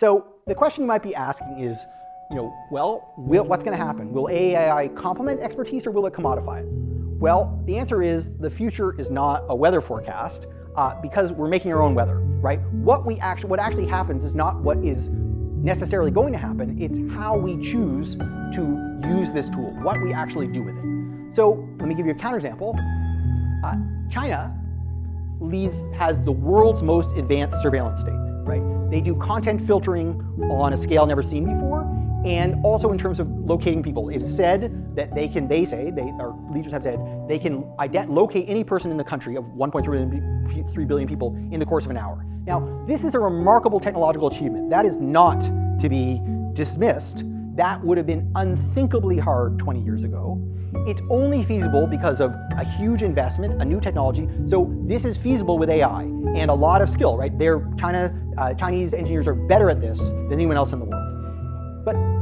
So the question you might be asking is, what's going to happen? Will AI complement expertise or will it commodify it? Well, the answer is the future is not a weather forecast because we're making our own weather, right? What actually happens is not what is necessarily going to happen, it's how we choose to use this tool, what we actually do with it. So let me give you a counterexample. China has the world's most advanced surveillance state, right? They do content filtering on a scale never seen before, and also in terms of locating people. It is said that our leaders have said, they can locate any person in the country of 1.3 billion people in the course of an hour. Now, this is a remarkable technological achievement. That is not to be dismissed. That would have been unthinkably hard 20 years ago. It's only feasible because of a huge investment, a new technology. So this is feasible with AI and a lot of skill, right? Chinese engineers are better at this than anyone else in the world.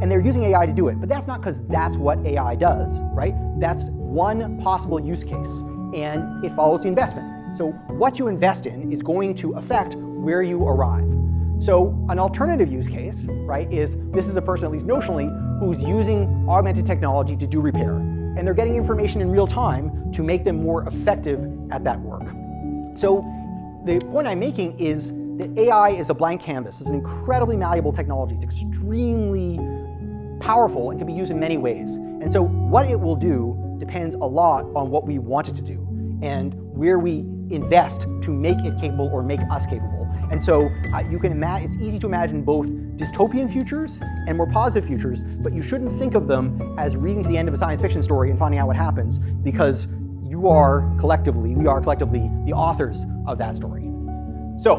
And they're using AI to do it, but that's not because that's what AI does, right? That's one possible use case, and it follows the investment. So what you invest in is going to affect where you arrive. So an alternative use case, right, is this is a person, at least notionally, who's using augmented technology to do repair. And they're getting information in real time to make them more effective at that work. So the point I'm making is that AI is a blank canvas. It's an incredibly malleable technology. It's extremely powerful and can be used in many ways. And so what it will do depends a lot on what we want it to do and where we invest to make it capable or make us capable. And so it's easy to imagine both dystopian futures and more positive futures, but you shouldn't think of them as reading to the end of a science fiction story and finding out what happens, because we are collectively the authors of that story. So